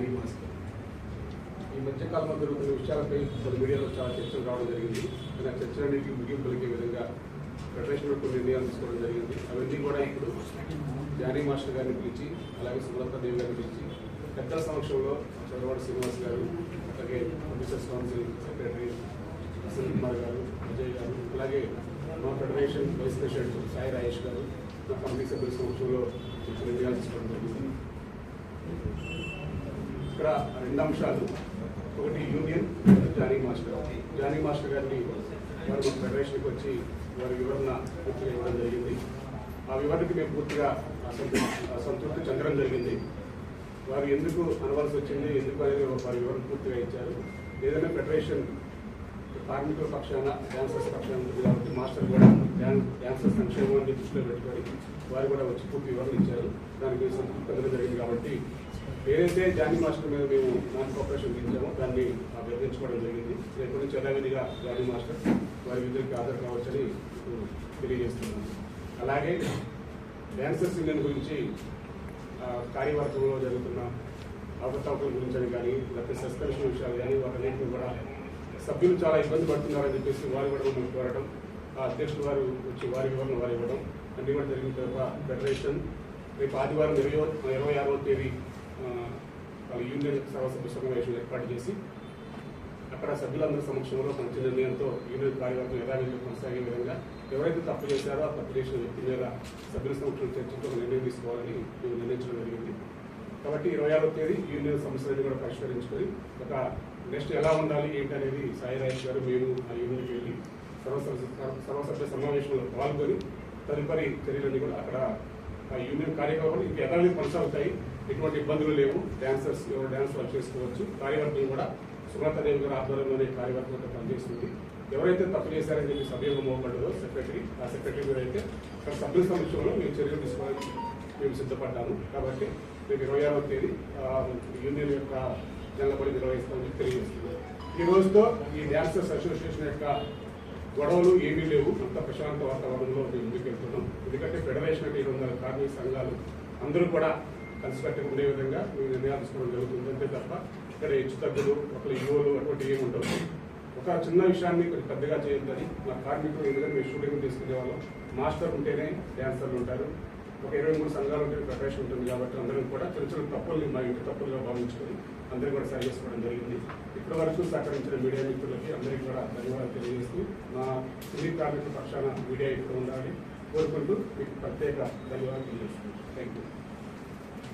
Johnny master ఈ మధ్యకాలంలో జరుగుతున్న విషయాలపై కొన్ని మీడియాలో చాలా చర్చలు రావడం జరిగింది. కానీ ఆ చర్చలన్నింటికి ముగింపు పలికే విధంగా ఫెడరేషన్ కొన్ని నిర్ణయాలు తీసుకోవడం జరిగింది. అవన్నీ కూడా ఇప్పుడు జానీ మాస్టర్ గారిని పిలిచి, అలాగే సుమలతాదేవి గారిని పిలిచి పెద్దల సమక్షంలో చంద్రబాబు శ్రీనివాస్ గారు, అలాగే ఆఫీసర్స్ కౌన్సిల్ సెక్రటరీ అసల్ కుమార్ గారు, అజయ్ గారు, అలాగే మా federation vice president Sai Rayesh గారు, మా కమిటీ సభ్యుల సమక్షంలో నిర్ణయాలు తీసుకోవడం జరిగింది. ఇక్కడ రెండు అంశాలు, ఒకటి యూనియన్, జానీ మాస్టర్ గారిని వారు మా ఫెడరేషన్కి వచ్చి వారి వివరణ పూర్తిగా ఇవ్వడం జరిగింది. ఆ వివరణకి మేము పూర్తిగా సంతృప్తి చెందడం జరిగింది. వారు ఎందుకు అనవలసి వచ్చింది, ఎందుకు అనేది వారి వివరణ పూర్తిగా ఇచ్చారు. ఏదైనా ఫెడరేషన్ కార్మికుల పక్షాన, డాన్సర్స్ పక్షాన ఉంటుంది కాబట్టి మాస్టర్ కూడా డాన్సర్స్ సంక్షేమాన్ని దృష్టిలో పెట్టుకొని వారు కూడా వచ్చి పూర్తి వివరణ ఇచ్చారు. దానికి సంతృప్తి పొందడం జరిగింది. కాబట్టి ఏదైతే జానీ మాస్టర్ మీద మేము నాన్ కోఆపరేషన్ ఇచ్చామో దాన్ని అభ్యర్థించుకోవడం జరిగింది. రేపు నుంచి యథావిధిగా జానీ మాస్టర్ వారి విధులకి హాజరు కావచ్చని తెలియజేస్తున్నాను. అలాగే డాన్సర్స్ యూనియన్ గురించి కార్యవర్గంలో జరుగుతున్న అవకతవకల గురించి కానీ, లేకపోతే సస్పెన్షన్ విషయాలు కానీ వాటన్నింటినీ కూడా సభ్యులు చాలా ఇబ్బంది పడుతున్నారని చెప్పేసి వారు కూడా మేము కోరడం, ఆ అధ్యక్షుడు వారు వచ్చి వారి వివరణ వారు ఇవ్వడం అన్నీ కూడా జరిగిన తర్వాత ఫెడరేషన్ రేపు ఆదివారం 26వ తేదీ యూనియన్ సర్వసభ్య సమావేశం ఏర్పాటు చేసి అక్కడ సభ్యులందరి సమక్షంలో మంచి నిర్ణయంతో యూనియన్ కార్యవర్గం యథావిధిగా కొనసాగే విధంగా ఎవరైతే తప్పు చేశారో ఆ తప్పు చేసిన వ్యక్తి మీద సభ్యుల సమక్షంలో చర్చించి ఒక నిర్ణయం తీసుకోవాలని మేము నిర్ణయించడం జరిగింది. కాబట్టి 26వ తేదీ యూనియన్ సమస్యలను కూడా పరిష్కరించుకొని ఒక నెక్స్ట్ ఎలా ఉండాలి ఏంటి అనేది సాయి రాయేష్ గారు, మేము ఆ యూనియన్కి వెళ్ళి సర్వసభ్య సమావేశంలో పాల్గొని తదుపరి చర్యలన్నీ కూడా అక్కడ ఆ యూనియన్ కార్యక్రమాలు ఇంకా యథావిధి కొనసాగుతాయి. ఎటువంటి ఇబ్బందులు లేవు. డాన్సర్స్ ఎవరు డాన్స్ వాళ్ళు చేసుకోవచ్చు. కార్యవర్గం కూడా సుమలతాదేవి గారి ఆధ్వర్యంలోనే కార్యవర్గంతో పనిచేస్తుంది. ఎవరైతే తప్పు చేశారని చెప్పి సభ్యులు మోపడ్డదో ఆ సెక్రటరీ మీద అయితే అక్కడ సభ్యుల సమక్షంలో మేము చర్యలు తీసుకోవడానికి మేము సిద్ధపడ్డాము. కాబట్టి రేపు 26వ తేదీ యూనియన్ యొక్క జనబడి నిర్వహిస్తామని తెలియజేస్తున్నాం. ఈ రోజుతో ఈ డాన్సర్స్ అసోసియేషన్ యొక్క గొడవలు ఏమీ లేవు. అంత ప్రశాంత వాతావరణంలో మేము ముందుకెళ్తున్నాం. ఎందుకంటే ఫెడరేషన్ అంటే 200 కార్మిక సంఘాలు అందరూ కూడా కలిసికట్టుగా ఉండే విధంగా మేము నిర్ణయాలు తీసుకోవడం జరుగుతుంది. అంతే తప్ప ఇక్కడ హెచ్చు తగ్గులు, ఒకళ్ళు యువలు అటువంటి ఏమి ఉండవు. ఒక చిన్న విషయాన్ని కొంచెం పెద్దగా చేయొద్దని మా కార్మికులు, ఎందుకంటే మేము షూటింగ్ తీసుకునే వాళ్ళం, మాస్టర్ ఉంటేనే డాన్సర్లు ఉంటారు, ఒక 23 సంఘాలు ఉంటే ఫెడరేషన్ ఉంటుంది. కాబట్టి అందరం కూడా చిన్న చిన్న తప్పుల్ని మా ఇంటి తప్పులుగా భావించుకొని అందరూ కూడా సరి చేసుకోవడం జరిగింది. ఇప్పటి వరకు సహకరించిన మీడియా మిత్రులకి అందరికీ కూడా ధన్యవాదాలు తెలియజేస్తూ మా సినీ కార్మికుల పక్షాన మీడియా ఇక్కడ ఉండాలని కోరుకుంటూ మీకు ప్రత్యేక ధన్యవాదాలు తెలియజేస్తున్నాను. Thank you.